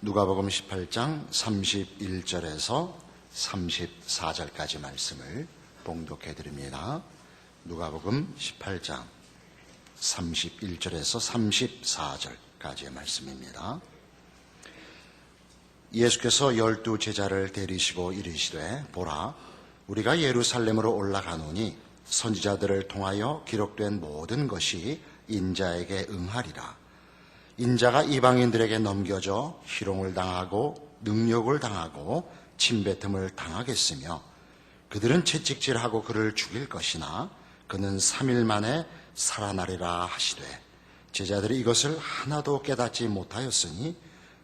누가복음 18장 31절에서 34절까지 말씀을 봉독해 드립니다. 누가복음 18장 31절에서 34절까지의 말씀입니다. 예수께서 12 제자를 데리시고 이르시되 보라, 우리가 예루살렘으로 올라가노니 선지자들을 통하여 기록된 모든 것이 인자에게 응하리라. 인자가 이방인들에게 넘겨져 희롱을 당하고 능욕을 당하고 침뱉음을 당하겠으며 그들은 채찍질하고 그를 죽일 것이나 그는 3일 만에 살아나리라 하시되 제자들이 이것을 하나도 깨닫지 못하였으니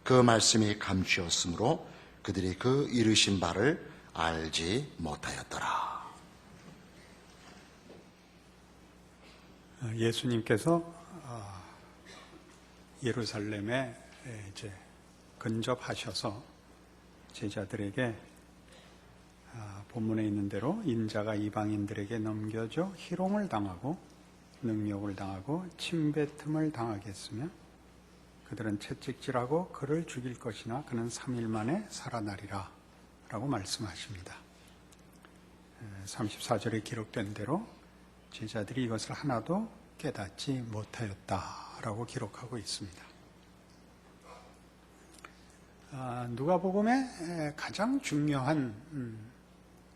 그 말씀이 감추었으므로 그들이 그 이르신 바를 알지 못하였더라. 예수님께서 예루살렘에 이제 근접하셔서 제자들에게 본문에 있는 대로 인자가 이방인들에게 넘겨져 희롱을 당하고 능욕을 당하고 침뱉음을 당하겠으며 그들은 채찍질하고 그를 죽일 것이나 그는 3일 만에 살아나리라 라고 말씀하십니다. 34절에 기록된 대로 제자들이 이것을 하나도 깨닫지 못하였다라고 기록하고 있습니다. 누가복음의 가장 중요한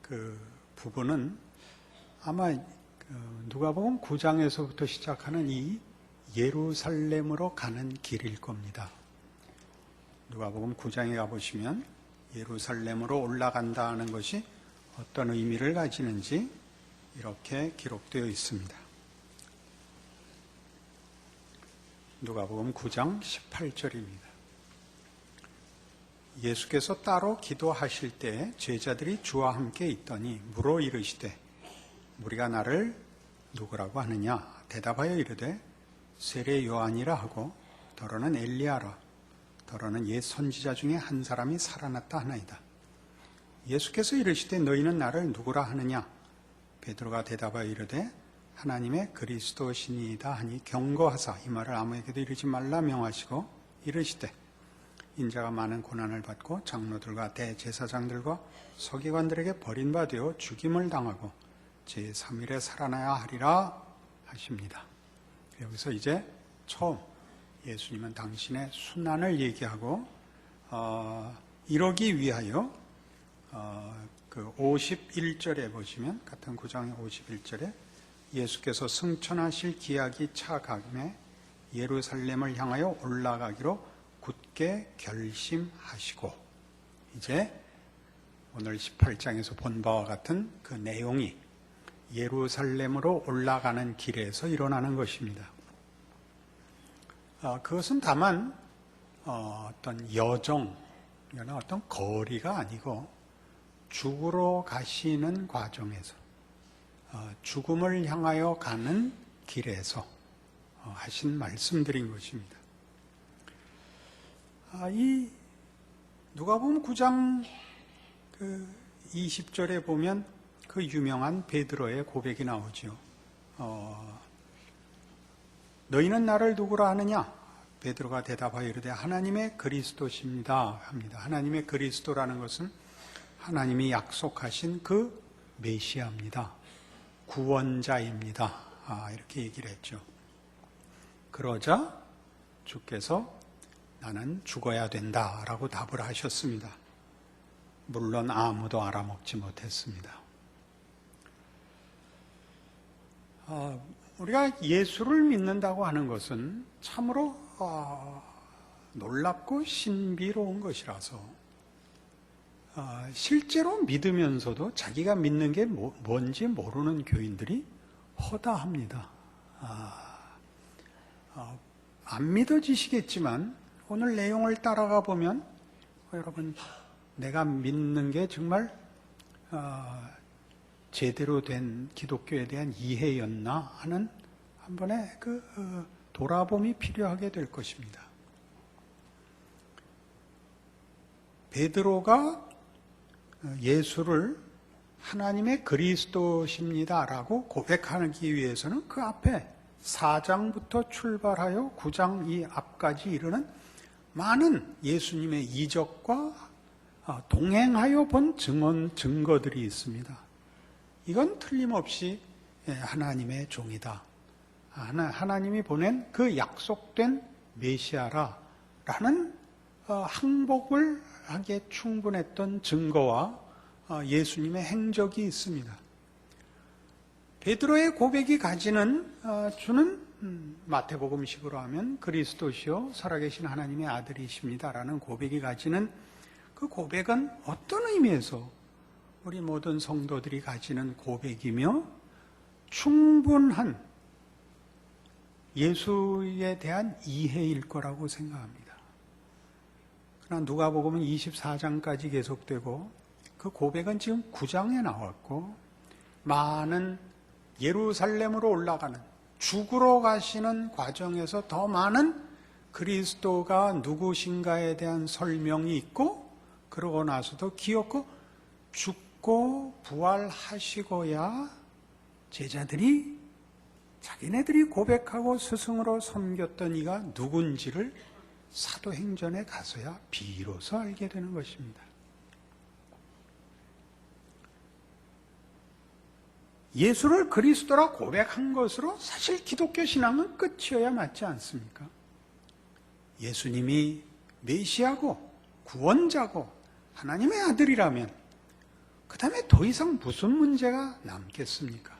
그 부분은 아마 누가복음 9장에서부터 시작하는 이 예루살렘으로 가는 길일 겁니다. 누가복음 9장에 가보시면 예루살렘으로 올라간다는 것이 어떤 의미를 가지는지 이렇게 기록되어 있습니다. 누가복음 9장 18절입니다. 예수께서 따로 기도하실 때 제자들이 주와 함께 있더니 물어 이르시되 무리가 나를 누구라고 하느냐? 대답하여 이르되 세례 요한이라 하고 더러는 엘리야라 더러는 옛 선지자 중에 한 사람이 살아났다 하나이다. 예수께서 이르시되 너희는 나를 누구라 하느냐? 베드로가 대답하여 이르되 하나님의 그리스도시니이다 하니 경고하사 이 말을 아무에게도 이르지 말라 명하시고 이르시되 인자가 많은 고난을 받고 장로들과 대제사장들과 서기관들에게 버림받아 죽임을 당하고 제3일에 살아나야 하리라 하십니다. 여기서 이제 처음 예수님은 당신의 순환을 얘기하고 이러기 위하여 그 51절에 보시면 같은 9장의 51절에 예수께서 승천하실 기약이 차감에 예루살렘을 향하여 올라가기로 굳게 결심하시고 이제 오늘 18장에서 본 바와 같은 그 내용이 예루살렘으로 올라가는 길에서 일어나는 것입니다. 그것은 다만 어떤 여정, 어떤 거리가 아니고 죽으러 가시는 과정에서 죽음을 향하여 가는 길에서 하신 말씀드린 것입니다. 이 누가복음 9장 20절에 보면 그 유명한 베드로의 고백이 나오죠. 너희는 나를 누구라 하느냐? 베드로가 대답하여 이르되 하나님의 그리스도십니다 합니다. 하나님의 그리스도라는 것은 하나님이 약속하신 그 메시아입니다. 구원자입니다. 이렇게 얘기를 했죠. 그러자 주께서 나는 죽어야 된다라고 답을 하셨습니다. 물론 아무도 알아먹지 못했습니다. 우리가 예수를 믿는다고 하는 것은 참으로 놀랍고 신비로운 것이라서 실제로 믿으면서도 자기가 믿는 게 뭔지 모르는 교인들이 허다합니다. 안 믿어지시겠지만 오늘 내용을 따라가 보면 여러분 내가 믿는 게 정말 제대로 된 기독교에 대한 이해였나 하는 한 번의 그 돌아봄이 필요하게 될 것입니다. 베드로가 예수를 하나님의 그리스도십니다라고 고백하기 위해서는 그 앞에 4장부터 출발하여 9장 이 앞까지 이르는 많은 예수님의 이적과 동행하여 본 증거들이 있습니다. 이건 틀림없이 하나님의 종이다. 하나님이 보낸 그 약속된 메시아라는 항복을 하기에 충분했던 증거와 예수님의 행적이 있습니다. 베드로의 고백이 주는 마태복음식으로 하면 그리스도시요 살아계신 하나님의 아들이십니다라는 고백이 가지는 그 고백은 어떤 의미에서 우리 모든 성도들이 가지는 고백이며 충분한 예수에 대한 이해일 거라고 생각합니다. 그러나 누가복음은 24장까지 계속되고 그 고백은 지금 9장에 나왔고 많은 예루살렘으로 올라가는 죽으러 가시는 과정에서 더 많은 그리스도가 누구신가에 대한 설명이 있고 그러고 나서도 기었고 죽고 부활하시고야 제자들이 자기네들이 고백하고 스승으로 섬겼던 이가 누군지를 사도행전에 가서야 비로소 알게 되는 것입니다. 예수를 그리스도라 고백한 것으로 사실 기독교 신앙은 끝이어야 맞지 않습니까? 예수님이 메시아고 구원자고 하나님의 아들이라면 그 다음에 더 이상 무슨 문제가 남겠습니까?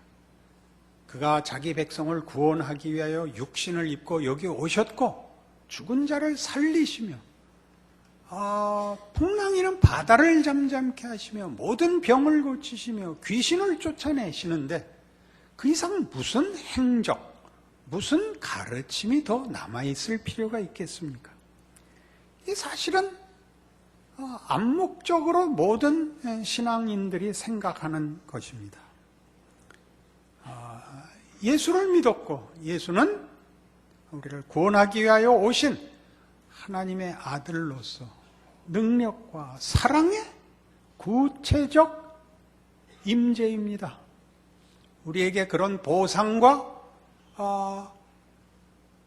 그가 자기 백성을 구원하기 위하여 육신을 입고 여기 오셨고 죽은 자를 살리시며 풍랑이는 바다를 잠잠케 하시며 모든 병을 고치시며 귀신을 쫓아내시는데 그 이상 무슨 행적, 무슨 가르침이 더 남아있을 필요가 있겠습니까? 이 사실은 암묵적으로 모든 신앙인들이 생각하는 것입니다. 예수를 믿었고 예수는 우리를 구원하기 위하여 오신 하나님의 아들로서 능력과 사랑의 구체적 임재입니다. 우리에게 그런 보상과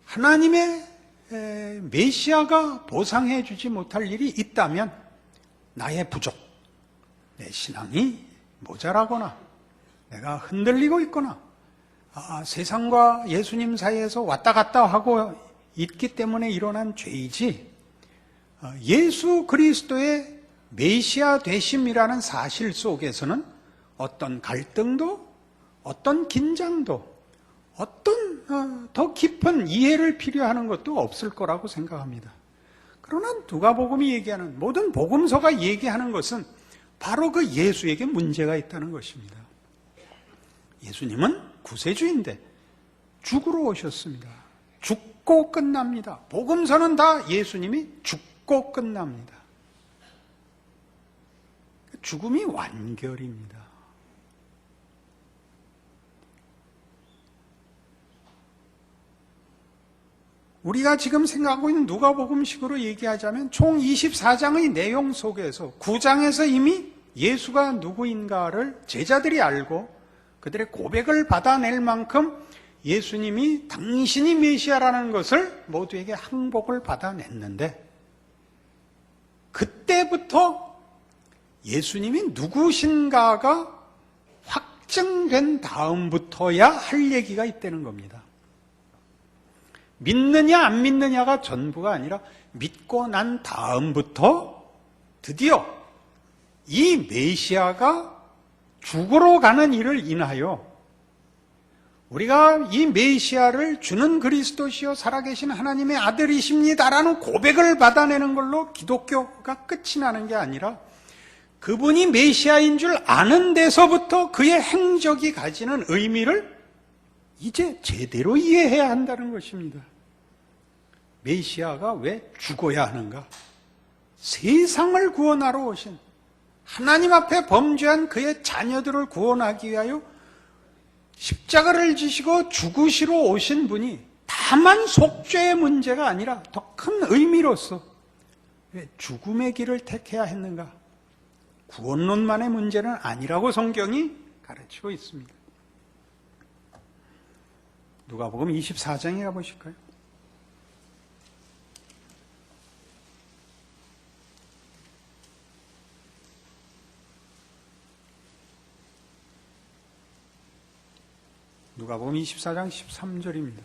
하나님의 메시아가 보상해 주지 못할 일이 있다면 나의 부족, 내 신앙이 모자라거나 내가 흔들리고 있거나 세상과 예수님 사이에서 왔다 갔다 하고 있기 때문에 일어난 죄이지 예수 그리스도의 메시아 되심이라는 사실 속에서는 어떤 갈등도 어떤 긴장도 어떤 더 깊은 이해를 필요하는 것도 없을 거라고 생각합니다. 그러나 누가복음이 얘기하는 모든 복음서가 얘기하는 것은 바로 그 예수에게 문제가 있다는 것입니다. 예수님은 구세주인데 죽으러 오셨습니다. 죽고 끝납니다. 복음서는 다 예수님이 죽고 끝납니다. 죽음이 완결입니다. 우리가 지금 생각하고 있는 누가복음식으로 얘기하자면 총 24장의 내용 속에서 9장에서 이미 예수가 누구인가를 제자들이 알고 그들의 고백을 받아낼 만큼 예수님이 당신이 메시아라는 것을 모두에게 항복을 받아냈는데 그때부터 예수님이 누구신가가 확정된 다음부터야 할 얘기가 있다는 겁니다. 믿느냐 안 믿느냐가 전부가 아니라 믿고 난 다음부터 드디어 이 메시아가 죽으러 가는 일을 인하여 우리가 이 메시아를 주는 그리스도시요 살아계신 하나님의 아들이십니다라는 고백을 받아내는 걸로 기독교가 끝이 나는 게 아니라 그분이 메시아인 줄 아는 데서부터 그의 행적이 가지는 의미를 이제 제대로 이해해야 한다는 것입니다. 메시아가 왜 죽어야 하는가? 세상을 구원하러 오신 하나님 앞에 범죄한 그의 자녀들을 구원하기 위하여 십자가를 지시고 죽으시러 오신 분이 다만 속죄의 문제가 아니라 더 큰 의미로서 왜 죽음의 길을 택해야 했는가? 구원론만의 문제는 아니라고 성경이 가르치고 있습니다. 누가복음 24장에 가보실까요? 누가복음 24장 13절입니다.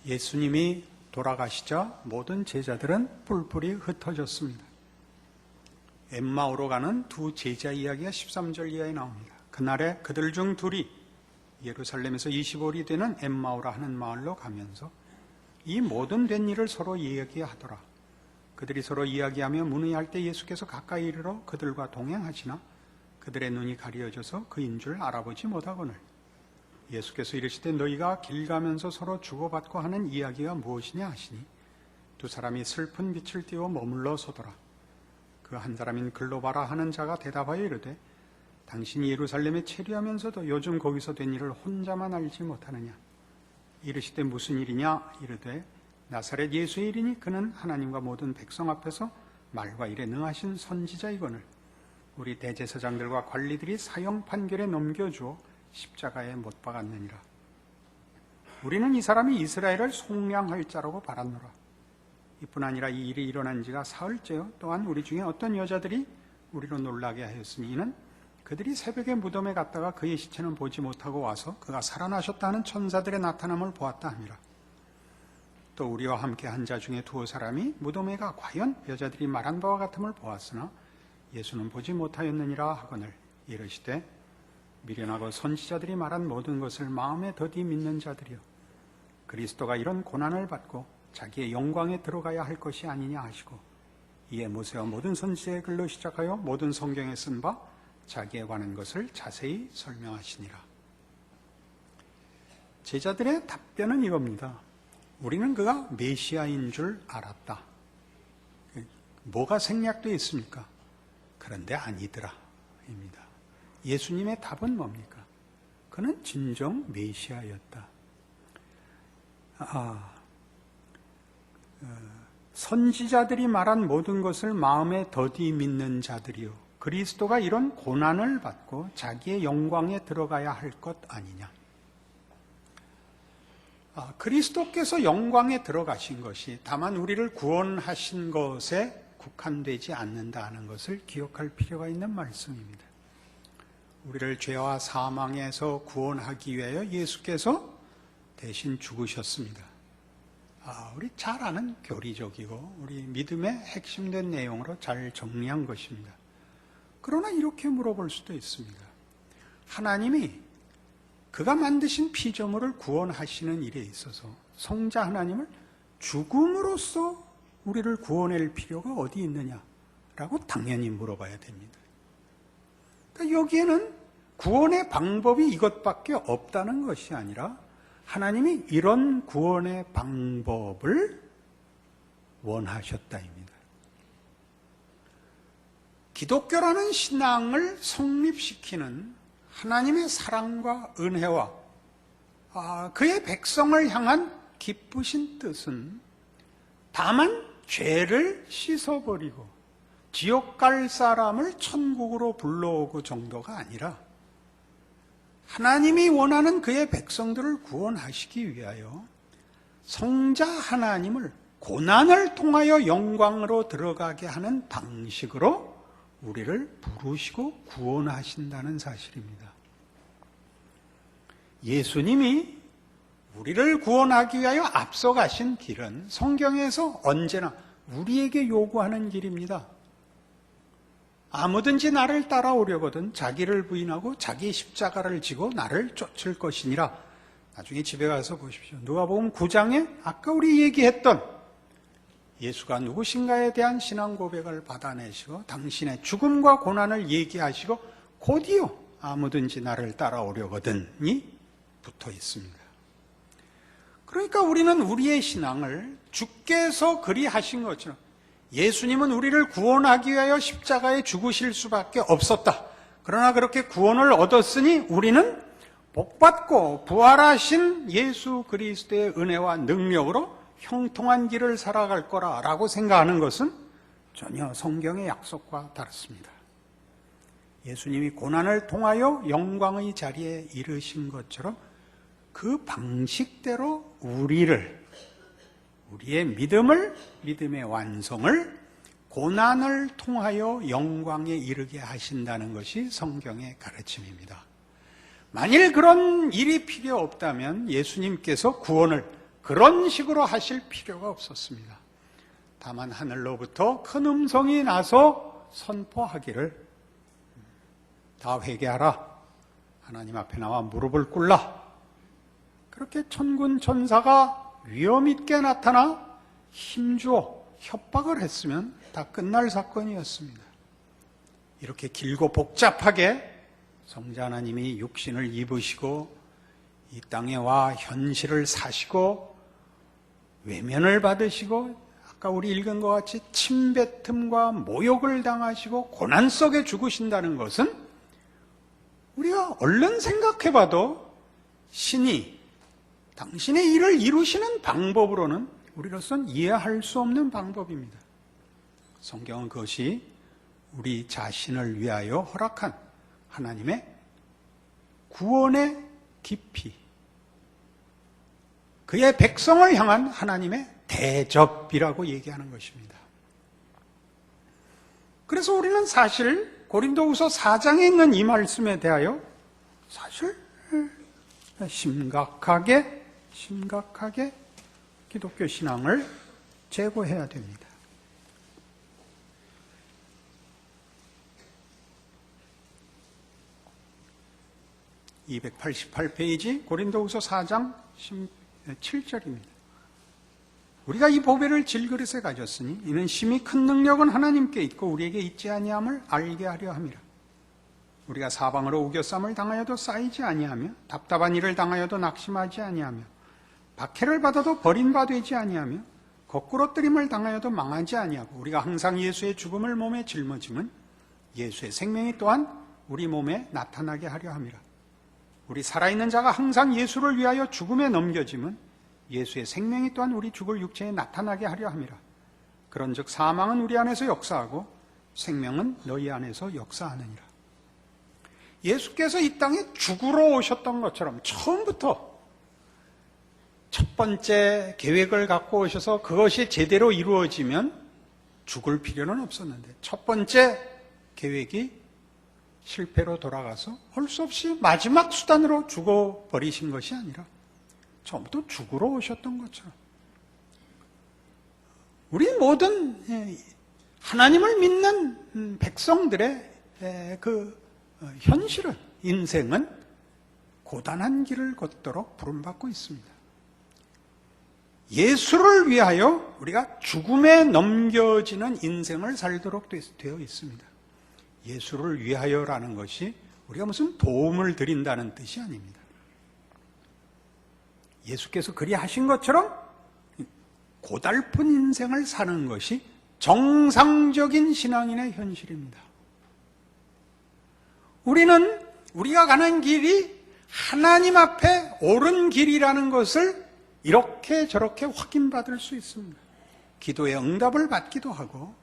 예수님이 돌아가시자 모든 제자들은 뿔뿔이 흩어졌습니다. 엠마오로 가는 두 제자 이야기가 13절 이하에 나옵니다. 그날에 그들 중 둘이 예루살렘에서 25里되는 엠마오라 하는 마을로 가면서 이 모든 된 일을 서로 이야기하더라. 그들이 서로 이야기하며 문의할 때 예수께서 가까이 이르러 그들과 동행하시나 그들의 눈이 가려져서 그인 줄 알아보지 못하거늘 예수께서 이르시되 너희가 길 가면서 서로 주고받고 하는 이야기가 무엇이냐 하시니 두 사람이 슬픈 빛을 띠워 머물러 서더라. 그 한 사람인 글로바라 하는 자가 대답하여 이르되 당신이 예루살렘에 체류하면서도 요즘 거기서 된 일을 혼자만 알지 못하느냐. 이르시되 무슨 일이냐. 이르되 나사렛 예수의 일이니 그는 하나님과 모든 백성 앞에서 말과 일에 능하신 선지자이거늘 우리 대제사장들과 관리들이 사형 판결에 넘겨주어 십자가에 못 박았느니라. 우리는 이 사람이 이스라엘을 속량할 자라고 바랐노라. 이뿐 아니라 이 일이 일어난 지가 사흘째요. 또한 우리 중에 어떤 여자들이 우리로 놀라게 하였으니 이는 그들이 새벽에 무덤에 갔다가 그의 시체는 보지 못하고 와서 그가 살아나셨다 하는 천사들의 나타남을 보았다 함이라. 또 우리와 함께 한 자 중에 두어 사람이 무덤에 가 과연 여자들이 말한 바와 같음을 보았으나 예수는 보지 못하였느니라 하거늘 이르시되 미련하고 선지자들이 말한 모든 것을 마음에 더디 믿는 자들이여 그리스도가 이런 고난을 받고 자기의 영광에 들어가야 할 것이 아니냐 하시고 이에 모세와 모든 선지자의 글로 시작하여 모든 성경에 쓴 바 자기에 관한 것을 자세히 설명하시니라. 제자들의 답변은 이겁니다. 우리는 그가 메시아인 줄 알았다. 뭐가 생략되어 있습니까? 그런데 아니더라 입니다. 예수님의 답은 뭡니까? 그는 진정 메시아였다. 선지자들이 말한 모든 것을 마음에 더디 믿는 자들이요 그리스도가 이런 고난을 받고 자기의 영광에 들어가야 할 것 아니냐. 그리스도께서 영광에 들어가신 것이 다만 우리를 구원하신 것에 국한되지 않는다는 것을 기억할 필요가 있는 말씀입니다. 우리를 죄와 사망에서 구원하기 위하여 예수께서 대신 죽으셨습니다. 우리 잘 아는 교리적이고 우리 믿음의 핵심된 내용으로 잘 정리한 것입니다. 그러나 이렇게 물어볼 수도 있습니다. 하나님이 그가 만드신 피조물을 구원하시는 일에 있어서 성자 하나님을 죽음으로써 우리를 구원할 필요가 어디 있느냐라고 당연히 물어봐야 됩니다. 그러니까 여기에는 구원의 방법이 이것밖에 없다는 것이 아니라 하나님이 이런 구원의 방법을 원하셨다입니다. 기독교라는 신앙을 성립시키는 하나님의 사랑과 은혜와 그의 백성을 향한 기쁘신 뜻은 다만 죄를 씻어버리고 지옥 갈 사람을 천국으로 불러오고 정도가 아니라 하나님이 원하는 그의 백성들을 구원하시기 위하여 성자 하나님을 고난을 통하여 영광으로 들어가게 하는 방식으로 우리를 부르시고 구원하신다는 사실입니다. 예수님이 우리를 구원하기 위하여 앞서가신 길은 성경에서 언제나 우리에게 요구하는 길입니다. 아무든지 나를 따라오려거든 자기를 부인하고 자기 십자가를 지고 나를 쫓을 것이니라. 나중에 집에 가서 보십시오. 누가복음 9장에 아까 우리 얘기했던 예수가 누구신가에 대한 신앙 고백을 받아내시고 당신의 죽음과 고난을 얘기하시고 곧이어 아무든지 나를 따라오려거든이 붙어 있습니다. 그러니까 우리는 우리의 신앙을 주께서 그리하신 것처럼 예수님은 우리를 구원하기 위하여 십자가에 죽으실 수밖에 없었다. 그러나 그렇게 구원을 얻었으니 우리는 복받고 부활하신 예수 그리스도의 은혜와 능력으로 형통한 길을 살아갈 거라고 생각하는 것은 전혀 성경의 약속과 다릅니다. 예수님이 고난을 통하여 영광의 자리에 이르신 것처럼 그 방식대로 우리의 믿음의 완성을 고난을 통하여 영광에 이르게 하신다는 것이 성경의 가르침입니다. 만일 그런 일이 필요 없다면 예수님께서 구원을 그런 식으로 하실 필요가 없었습니다. 다만 하늘로부터 큰 음성이 나서 선포하기를 다 회개하라. 하나님 앞에 나와 무릎을 꿇라. 그렇게 천군 천사가 위험 있게 나타나 힘주어 협박을 했으면 다 끝날 사건이었습니다. 이렇게 길고 복잡하게 성자 하나님이 육신을 입으시고 이 땅에 와 현실을 사시고 외면을 받으시고 아까 우리 읽은 것 같이 침뱉음과 모욕을 당하시고 고난 속에 죽으신다는 것은 우리가 얼른 생각해봐도 신이 당신의 일을 이루시는 방법으로는 우리로서는 이해할 수 없는 방법입니다. 성경은 그것이 우리 자신을 위하여 허락한 하나님의 구원의 깊이, 그의 백성을 향한 하나님의 대접이라고 얘기하는 것입니다. 그래서 우리는 사실 고린도후서 4장에 있는 이 말씀에 대하여 사실 심각하게 기독교 신앙을 제고해야 됩니다. (288페이지) 고린도후서 4장 7절입니다. 우리가 이 보배를 질그릇에 가졌으니 이는 심히 큰 능력은 하나님께 있고 우리에게 있지 아니함을 알게 하려 함이라. 우리가 사방으로 우겨쌈을 당하여도 쌓이지 아니하며 답답한 일을 당하여도 낙심하지 아니하며 박해를 받아도 버림바 되지 아니하며 거꾸로 뜨림을 당하여도 망하지 아니하고 우리가 항상 예수의 죽음을 몸에 짊어짐은 예수의 생명이 또한 우리 몸에 나타나게 하려 함이라. 우리 살아있는 자가 항상 예수를 위하여 죽음에 넘겨짐은 예수의 생명이 또한 우리 죽을 육체에 나타나게 하려 함이라. 그런즉 사망은 우리 안에서 역사하고 생명은 너희 안에서 역사하느니라. 예수께서 이 땅에 죽으러 오셨던 것처럼 처음부터 첫 번째 계획을 갖고 오셔서 그것이 제대로 이루어지면 죽을 필요는 없었는데 첫 번째 계획이 실패로 돌아가서 할 수 없이 마지막 수단으로 죽어버리신 것이 아니라 처음부터 죽으러 오셨던 것처럼 우리 모든 하나님을 믿는 백성들의 그 현실은, 인생은 고단한 길을 걷도록 부름받고 있습니다. 예수를 위하여 우리가 죽음에 넘겨지는 인생을 살도록 되어 있습니다. 예수를 위하여라는 것이 우리가 무슨 도움을 드린다는 뜻이 아닙니다. 예수께서 그리 하신 것처럼 고달픈 인생을 사는 것이 정상적인 신앙인의 현실입니다. 우리는 우리가 가는 길이 하나님 앞에 옳은 길이라는 것을 이렇게 저렇게 확인받을 수 있습니다. 기도의 응답을 받기도 하고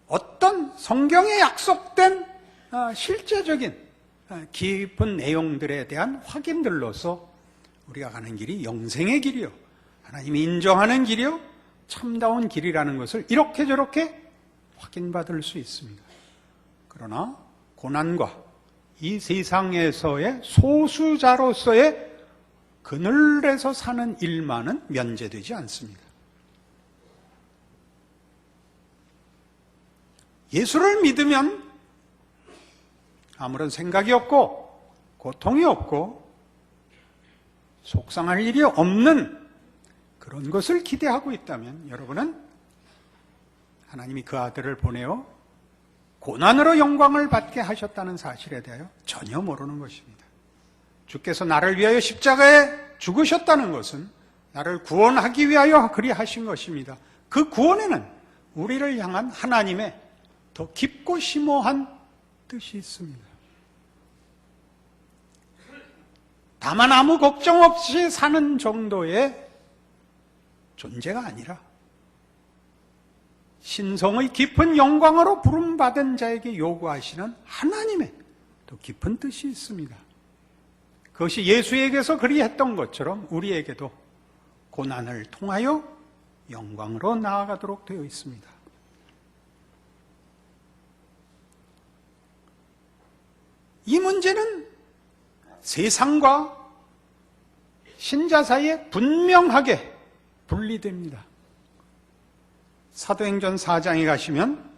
어떤 성경에 약속된 실제적인 깊은 내용들에 대한 확인들로서 우리가 가는 길이 영생의 길이요, 하나님이 인정하는 길이요, 참다운 길이라는 것을 이렇게 저렇게 확인받을 수 있습니다. 그러나 고난과 이 세상에서의 소수자로서의 그늘에서 사는 일만은 면제되지 않습니다. 예수를 믿으면 아무런 생각이 없고 고통이 없고 속상할 일이 없는 그런 것을 기대하고 있다면 여러분은 하나님이 그 아들을 보내어 고난으로 영광을 받게 하셨다는 사실에 대하여 전혀 모르는 것입니다. 주께서 나를 위하여 십자가에 죽으셨다는 것은 나를 구원하기 위하여 그리 하신 것입니다. 그 구원에는 우리를 향한 하나님의 더 깊고 심오한 뜻이 있습니다. 다만 아무 걱정 없이 사는 정도의 존재가 아니라 신성의 깊은 영광으로 부름받은 자에게 요구하시는 하나님의 더 깊은 뜻이 있습니다. 그것이 예수에게서 그리 했던 것처럼 우리에게도 고난을 통하여 영광으로 나아가도록 되어 있습니다. 이 문제는 세상과 신자 사이에 분명하게 분리됩니다. 사도행전 4장에 가시면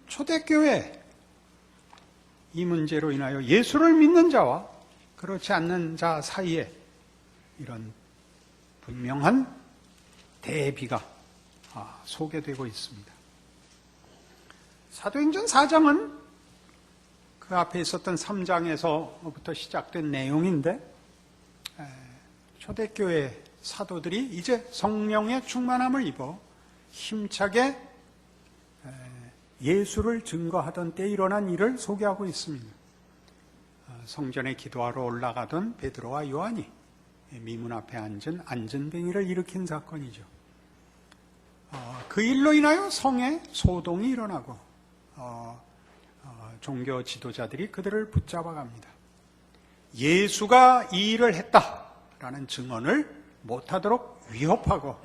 초대교회 이 문제로 인하여 예수를 믿는 자와 그렇지 않는 자 사이에 이런 분명한 대비가 소개되고 있습니다. 사도행전 4장은 그 앞에 있었던 3장에서부터 시작된 내용인데 초대교회 사도들이 이제 성령의 충만함을 입어 힘차게 예수를 증거하던 때 일어난 일을 소개하고 있습니다. 성전에 기도하러 올라가던 베드로와 요한이 미문 앞에 앉은 안전뱅이를 일으킨 사건이죠. 그 일로 인하여 성에 소동이 일어나고 종교 지도자들이 그들을 붙잡아갑니다. 예수가 이 일을 했다라는 증언을 못하도록 위협하고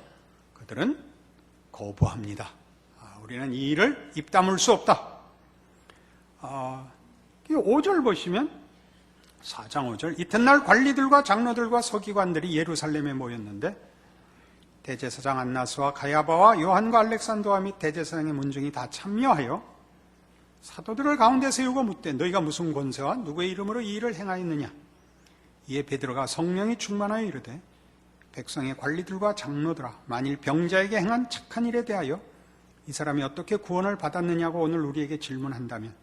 그들은 거부합니다. 우리는 이 일을 입 다물 수 없다. 5절 보시면 4장 5절 이튿날 관리들과 장로들과 서기관들이 예루살렘에 모였는데 대제사장 안나스와 가야바와 요한과 알렉산더와 및 대제사장의 문중이 다 참여하여 사도들을 가운데 세우고 묻되 너희가 무슨 권세와 누구의 이름으로 이 일을 행하였느냐. 이에 베드로가 성령이 충만하여 이르되 백성의 관리들과 장로들아 만일 병자에게 행한 착한 일에 대하여 이 사람이 어떻게 구원을 받았느냐고 오늘 우리에게 질문한다면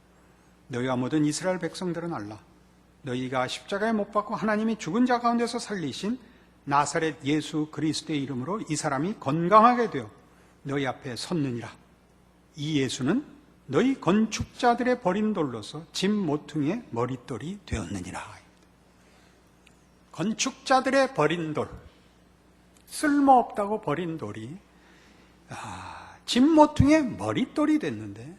너희와 모든 이스라엘 백성들은 알라. 너희가 십자가에 못 박고 하나님이 죽은 자 가운데서 살리신 나사렛 예수 그리스도의 이름으로 이 사람이 건강하게 되어 너희 앞에 섰느니라. 이 예수는 너희 건축자들의 버린 돌로서 집 모퉁이의 머릿돌이 되었느니라. 건축자들의 버린 돌, 쓸모없다고 버린 돌이 집 모퉁이의 머릿돌이 됐는데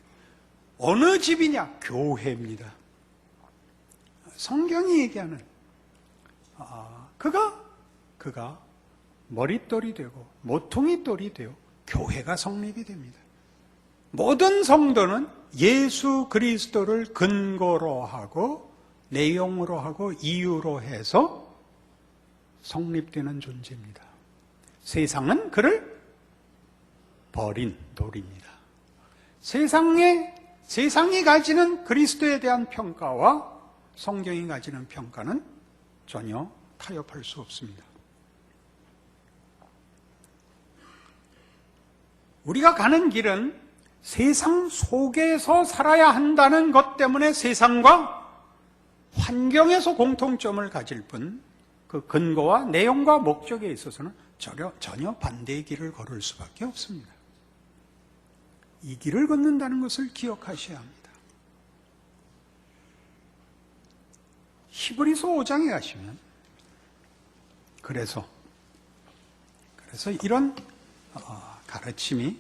어느 집이냐? 교회입니다. 성경이 얘기하는 그가 머릿돌이 되고 모퉁이돌이 되어 교회가 성립이 됩니다. 모든 성도는 예수 그리스도를 근거로 하고 내용으로 하고 이유로 해서 성립되는 존재입니다. 세상은 그를 버린 돌입니다. 세상이 가지는 그리스도에 대한 평가와 성경이 가지는 평가는 전혀 타협할 수 없습니다. 우리가 가는 길은 세상 속에서 살아야 한다는 것 때문에 세상과 환경에서 공통점을 가질 뿐 그 근거와 내용과 목적에 있어서는 전혀 반대의 길을 걸을 수밖에 없습니다. 이 길을 걷는다는 것을 기억하셔야 합니다. 히브리서 5장에 가시면 그래서 이런 가르침이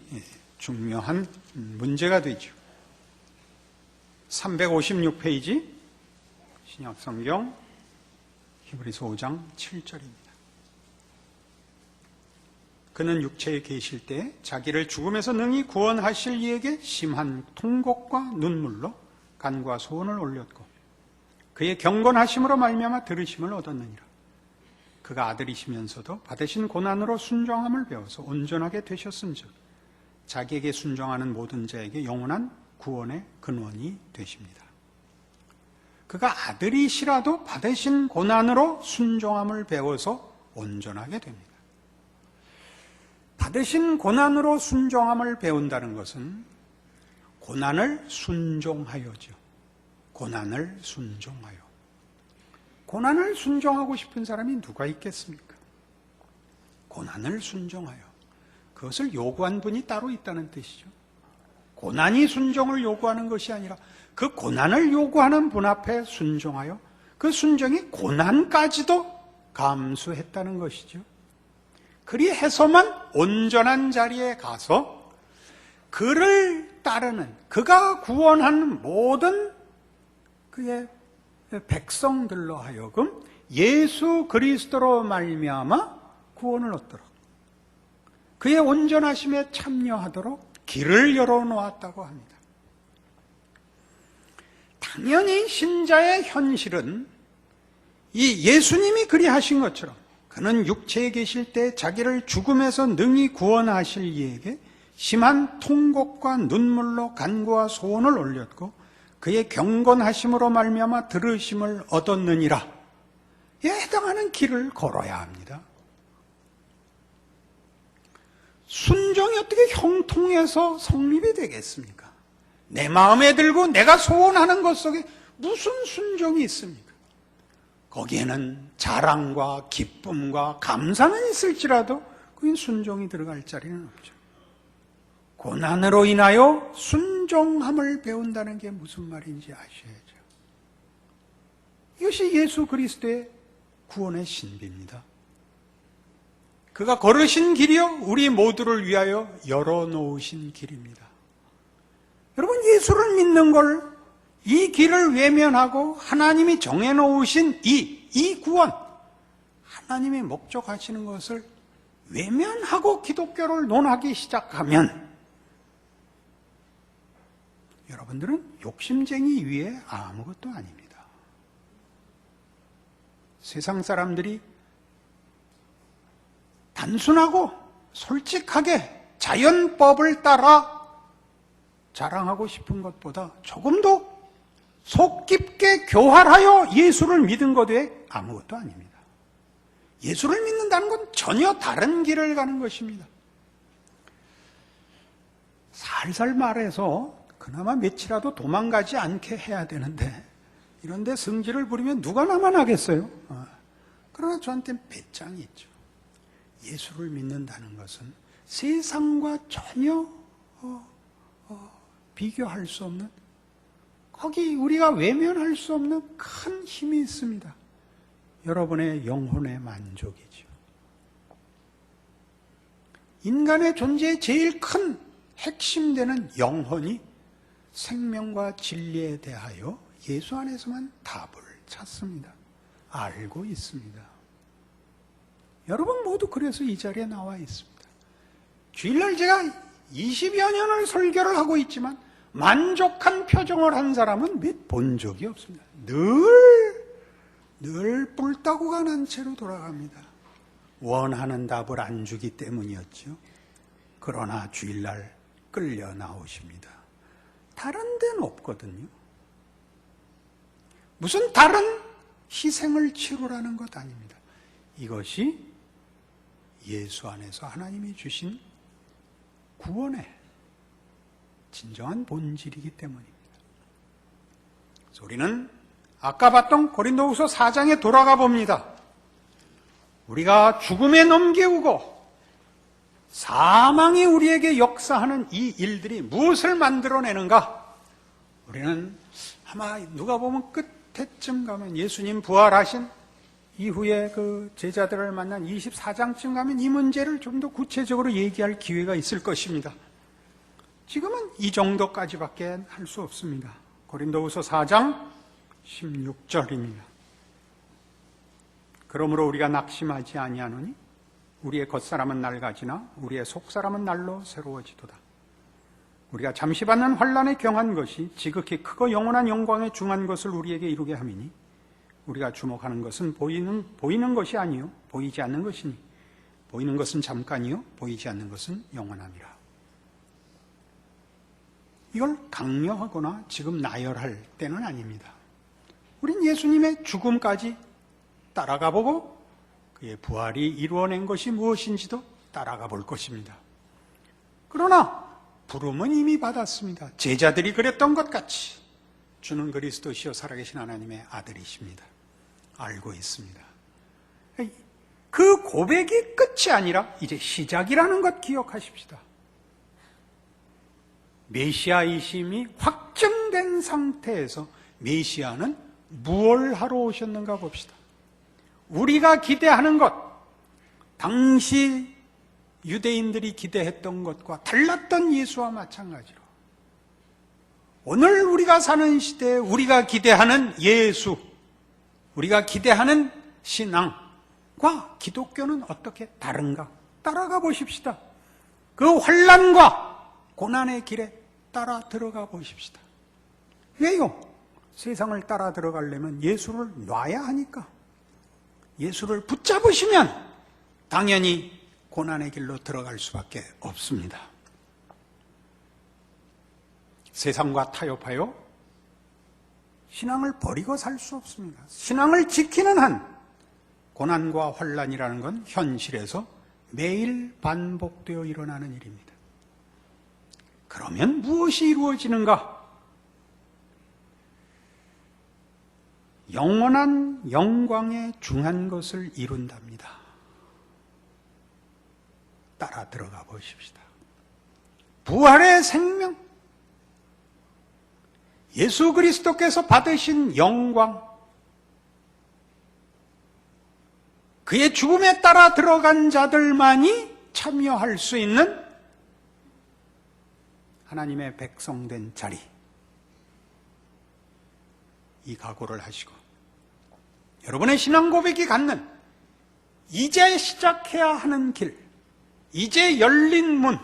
중요한 문제가 되죠. 356페이지 신약성경 히브리서 5장 7절입니다. 그는 육체에 계실 때 자기를 죽음에서 능히 구원하실 이에게 심한 통곡과 눈물로 간과 소원을 올렸고 그의 경건하심으로 말미암아 들으심을 얻었느니라. 그가 아들이시면서도 받으신 고난으로 순종함을 배워서 온전하게 되셨은즉 자기에게 순종하는 모든 자에게 영원한 구원의 근원이 되십니다. 그가 아들이시라도 받으신 고난으로 순종함을 배워서 온전하게 됩니다. 받으신 고난으로 순종함을 배운다는 것은 고난을 순종하여죠. 고난을 순종하여. 고난을 순종하고 싶은 사람이 누가 있겠습니까? 고난을 순종하여. 그것을 요구한 분이 따로 있다는 뜻이죠. 고난이 순종을 요구하는 것이 아니라 그 고난을 요구하는 분 앞에 순종하여 그 순종이 고난까지도 감수했다는 것이죠. 그리해서만 온전한 자리에 가서 그를 따르는 그가 구원한 모든 그의 백성들로 하여금 예수 그리스도로 말미암아 구원을 얻도록 그의 온전하심에 참여하도록 길을 열어놓았다고 합니다. 당연히 신자의 현실은 이 예수님이 그리하신 것처럼 그는 육체에 계실 때 자기를 죽음에서 능히 구원하실 이에게 심한 통곡과 눈물로 간구와 소원을 올렸고 그의 경건하심으로 말미암아 들으심을 얻었느니라. 이에 해당하는 길을 걸어야 합니다. 순종이 어떻게 형통해서 성립이 되겠습니까? 내 마음에 들고 내가 소원하는 것 속에 무슨 순종이 있습니까? 거기에는 자랑과 기쁨과 감사는 있을지라도 그게 순종이 들어갈 자리는 없죠. 고난으로 인하여 순종함을 배운다는 게 무슨 말인지 아셔야죠. 이것이 예수 그리스도의 구원의 신비입니다. 그가 걸으신 길이요 우리 모두를 위하여 열어놓으신 길입니다. 여러분, 예수를 믿는 걸, 이 길을 외면하고 하나님이 정해놓으신 이 구원, 하나님이 목적하시는 것을 외면하고 기독교를 논하기 시작하면 여러분들은 욕심쟁이 위에 아무것도 아닙니다. 세상 사람들이 단순하고 솔직하게 자연법을 따라 자랑하고 싶은 것보다 조금 더 속 깊게 교활하여 예수를 믿은 것 외에 아무것도 아닙니다. 예수를 믿는다는 건 전혀 다른 길을 가는 것입니다. 살살 말해서 그나마 며칠이라도 도망가지 않게 해야 되는데 이런데 성질을 부리면 누가 나만 하겠어요? 그러나 저한테는 배짱이 있죠. 예수를 믿는다는 것은 세상과 전혀 비교할 수 없는, 거기 우리가 외면할 수 없는 큰 힘이 있습니다. 여러분의 영혼의 만족이죠. 인간의 존재의 제일 큰 핵심되는 영혼이 생명과 진리에 대하여 예수 안에서만 답을 찾습니다. 알고 있습니다. 여러분 모두 그래서 이 자리에 나와 있습니다. 주일날 제가 20여 년을 설교를 하고 있지만 만족한 표정을 한 사람은 몇 본 적이 없습니다. 늘 뿔따구가 난 채로 돌아갑니다. 원하는 답을 안 주기 때문이었죠. 그러나 주일날 끌려 나오십니다. 다른 데는 없거든요. 무슨 다른 희생을 치르라는 것 아닙니다. 이것이 예수 안에서 하나님이 주신 구원의 진정한 본질이기 때문입니다. 그래서 우리는 아까 봤던 고린도후서 4장에 돌아가 봅니다. 우리가 죽음에 넘겨오고 사망이 우리에게 역사하는 이 일들이 무엇을 만들어내는가? 우리는 아마 누가 보면 끝에쯤 가면 예수님 부활하신 이후에 그 제자들을 만난 24장쯤 가면 이 문제를 좀 더 구체적으로 얘기할 기회가 있을 것입니다. 지금은 이 정도까지밖에 할 수 없습니다. 고린도후서 4장 16절입니다. 그러므로 우리가 낙심하지 아니하노니 우리의 겉사람은 낡아지나 우리의 속사람은 날로 새로워지도다. 우리가 잠시 받는 환난에 경한 것이 지극히 크고 영원한 영광에 중한 것을 우리에게 이루게 함이니 우리가 주목하는 것은 보이는 것이 아니요 보이지 않는 것이니 보이는 것은 잠깐이요 보이지 않는 것은 영원함이라. 이걸 강요하거나 지금 나열할 때는 아닙니다. 우린 예수님의 죽음까지 따라가 보고 그의 부활이 이루어낸 것이 무엇인지도 따라가 볼 것입니다. 그러나 부름은 이미 받았습니다. 제자들이 그랬던 것 같이 주는 그리스도시요 살아계신 하나님의 아들이십니다. 알고 있습니다. 그 고백이 끝이 아니라 이제 시작이라는 것 기억하십시다. 메시아이심이 확정된 상태에서 메시아는 무엇을 하러 오셨는가 봅시다. 우리가 기대하는 것, 당시 유대인들이 기대했던 것과 달랐던 예수와 마찬가지로 오늘 우리가 사는 시대에 우리가 기대하는 예수, 우리가 기대하는 신앙과 기독교는 어떻게 다른가? 따라가 보십시다. 그 환난과 고난의 길에 따라 들어가 보십시다. 왜요? 세상을 따라 들어가려면 예수를 놔야 하니까. 예수를 붙잡으시면 당연히 고난의 길로 들어갈 수밖에 없습니다. 세상과 타협하여 신앙을 버리고 살 수 없습니다. 신앙을 지키는 한 고난과 환난이라는 건 현실에서 매일 반복되어 일어나는 일입니다. 그러면 무엇이 이루어지는가? 영원한 영광에 중한 것을 이룬답니다. 따라 들어가 보십시다. 부활의 생명, 예수 그리스도께서 받으신 영광, 그의 죽음에 따라 들어간 자들만이 참여할 수 있는 하나님의 백성된 자리, 이 각오를 하시고 여러분의 신앙 고백이 갖는 이제 시작해야 하는 길, 이제 열린 문,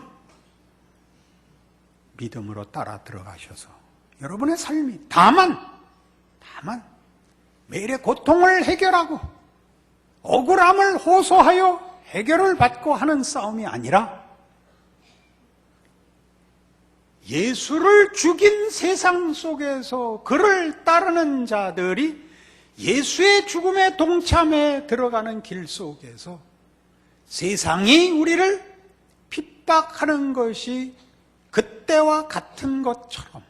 믿음으로 따라 들어가셔서 여러분의 삶이 다만 매일의 고통을 해결하고 억울함을 호소하여 해결을 받고 하는 싸움이 아니라 예수를 죽인 세상 속에서 그를 따르는 자들이 예수의 죽음에 동참해 들어가는 길 속에서 세상이 우리를 핍박하는 것이 그때와 같은 것처럼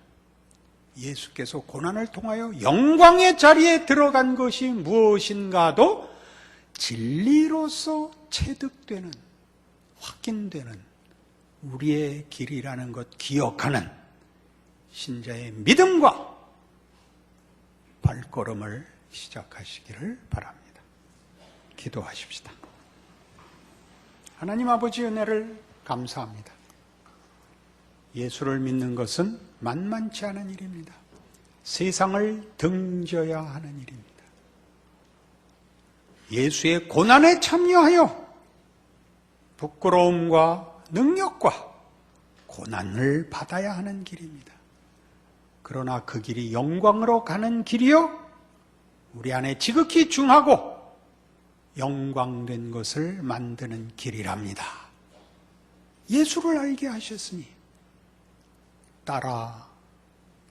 예수께서 고난을 통하여 영광의 자리에 들어간 것이 무엇인가도 진리로서 체득되는, 확인되는 우리의 길이라는 것 기억하는 신자의 믿음과 발걸음을 시작하시기를 바랍니다. 기도하십시다. 하나님 아버지 은혜를 감사합니다. 예수를 믿는 것은 만만치 않은 일입니다. 세상을 등져야 하는 일입니다. 예수의 고난에 참여하여 부끄러움과 능력과 고난을 받아야 하는 길입니다. 그러나 그 길이 영광으로 가는 길이요, 우리 안에 지극히 중하고 영광된 것을 만드는 길이랍니다. 예수를 알게 하셨으니 따라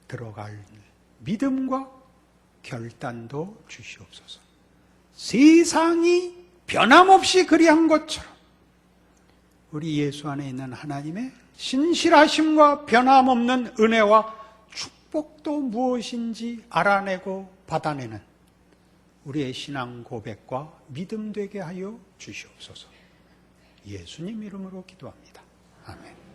들어갈 믿음과 결단도 주시옵소서. 세상이 변함없이 그리한 것처럼 우리 예수 안에 있는 하나님의 신실하심과 변함없는 은혜와 축복도 무엇인지 알아내고 받아내는 우리의 신앙 고백과 믿음 되게 하여 주시옵소서. 예수님 이름으로 기도합니다. 아멘.